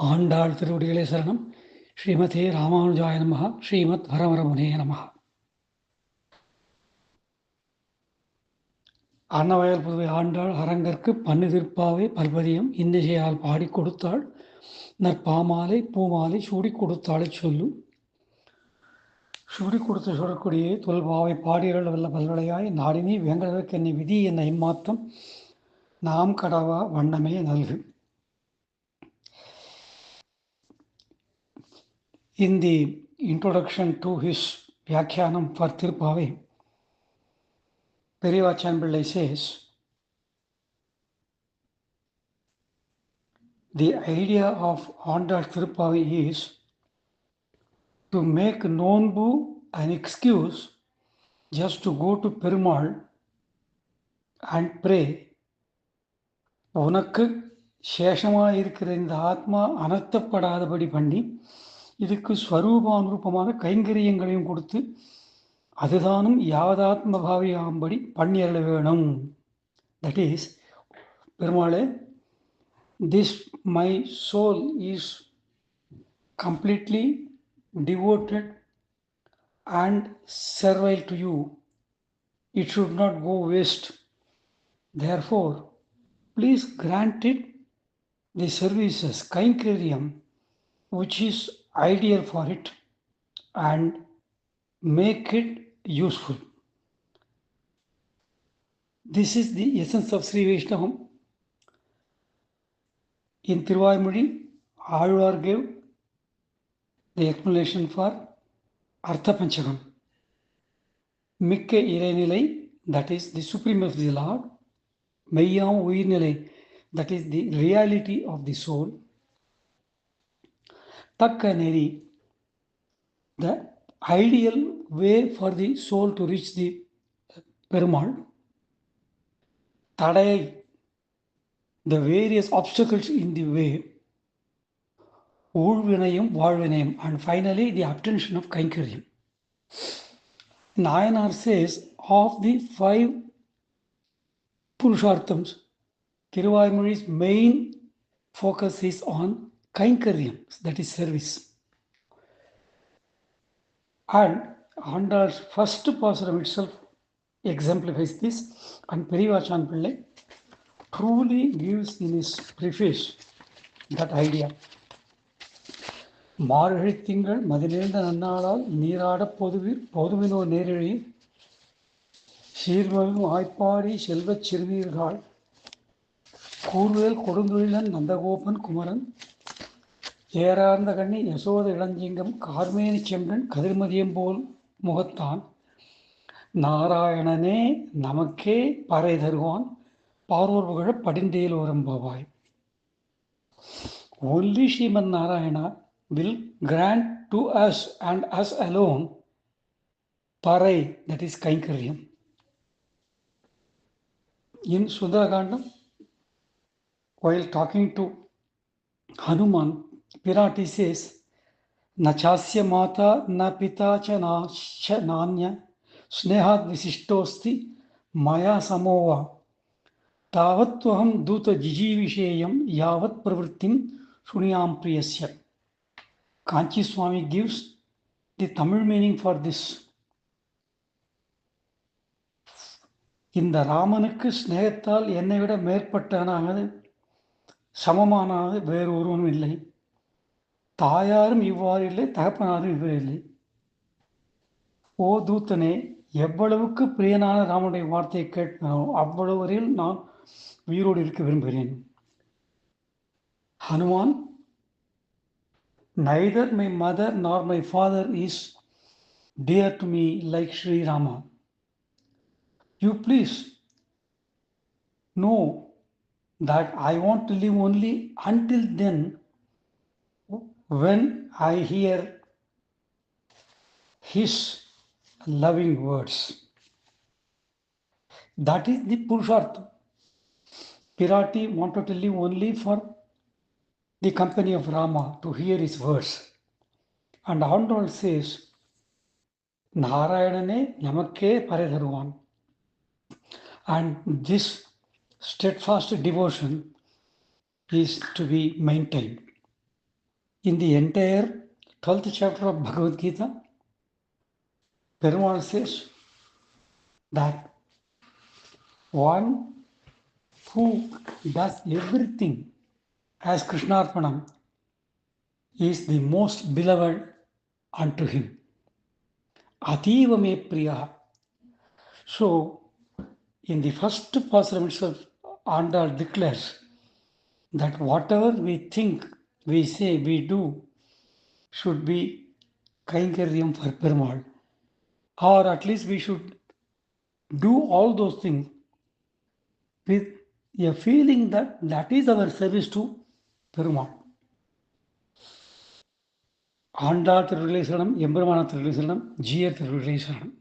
ஆண்டாள் திருவடிகளே சரணம். ஸ்ரீமதே ராமானுஜாய நமஹ. ஸ்ரீமத் வரவரமுனே நமஹ. அன்னவயல் புதுவை ஆண்டாள் அரங்கற்கு பன்னிதிர்ப்பாவை பல்பதியம் இன்னிசையால் பாடிக் கொடுத்தாள். நற்பாமாலை பூமாலை சூடிக் கொடுத்தாளைச் சொல்லு. சூடிக் கொடுத்த சுடற்கொடியை தொல்பாவை பாடியருள் வல்ல பல்வளையாய் நாடினி வேங்கடவர்க்கு என்னை விதி என்ன இம்மாத்தம் நாம் கடவா வண்ணமே நல்கு. In the introduction to his Vyakyanam for Tirupavai, Periyavachan Pillai says, the idea of Andal Tirupavai is to make Nonbu an excuse just to go to Perumal and pray. உனக்கு சேஷமாக இருக்கிற இந்த ஆத்மா அனர்த்தப்படாதபடி பண்ணி இதுக்கு ஸ்வரூபானுரூபமான கைங்கரியங்களையும் கொடுத்து அதுதானும் யாவதாத்ம பாவியாகும்படி பண்ணியருள வேணும். தட் இஸ், பெருமாளே, this my soul is completely devoted and servile to you. It should not go waste. Therefore, please grant it the services, kainkariam, which is ideal for it, and make it useful. This is the essence of Sri Vaishnavam. In Tiruvaimudi, Aluvar gave the explanation for Artha Panchakam. Mikke Irenilai, that is the supreme of the Lord. Meyyam Uirnilai, that is the reality of the soul. Takka Neri, the ideal way for the soul to reach the Perumal. Tadai, the various obstacles in the way. Ulvinayam, Valvinayam, and finally the obtention of Kainkariam. Nayanar says, of the 5 Purusharthams, Tiruvaimuri's main focus is on Kainkariam, that is service. And Andal's first Pasuram itself exemplifies this, and Periyavachan Pillai truly gives in his preface that idea. மார்கழி திங்கள் மதிநேர்ந்த நன்னாளால் நீராடப் பொதுவினோ நேரிழி சீர்மழும் ஆய்ப்பாடி செல்வச் சிறுநீர்கள் கூர்வேல் கொடுந்தொழிலன் நந்தகோபன் குமரன் ஏறார்ந்த கண்ணி யசோத இளஞ்சிங்கம் கார்மேனி செங்கன் கதிர்மதியம் போல் முகத்தான் நாராயணனே நமக்கே பறை தருவான் பார்வோர் புகழ படிந்தேல் ஓரம்பாவாய். Only Sriman Narayana will grant to us and us alone parai, that is Kainkariam. In Sundarakandam, while talking to Hanuman, Pirati says, na chasya mata na pita cha nanya snehat visishtosti maya samova tavattvaham duta jijivisheyam yavat pravrittim suniyam priyasya. Kanchi Swami gives the Tamil meaning for this. இந்த ராமனுக்கு ஸ்நேகத்தால் என்னை விட மேற்பட்டவனாக சமமானாக வேறு ஒருவனும் இல்லை. தாயாரும் இவ்வாறு இல்லை, தகப்பனாரும் இவ்வாறு இல்லை. ஓ தூத்தனே, எவ்வளவுக்கு பிரியனான ராமனுடைய வார்த்தையை கேட்பானோ அவ்வளவு வரையில் நான் உயிரோடு இருக்க விரும்புகிறேன். Hanuman, neither my mother nor my father is dear to me like Sri Rama. You please know that I want to live only until then when I hear his loving words. That is the Purushartha. Pirati wanted to live only for the company of Rama, to hear his words. And Andal says, Narayanane namakke pare tharuvan. And this steadfast devotion is to be maintained. In the entire 12th chapter of Bhagavad Gita, Perumal says that one who does everything as Krishnarpanam is the most beloved unto him. Ativa me priya. So, in the first pasaram itself, Andal declares that whatever we think, we say, we do should be Kainkaryam for Perumal. Or at least we should do all those things with a feeling that that is our service to Perumal. Andal திருவிழை சரணம், எம்பெருமான திருவிழை சரணம், ஜீயர் திருவிழை சரணம்.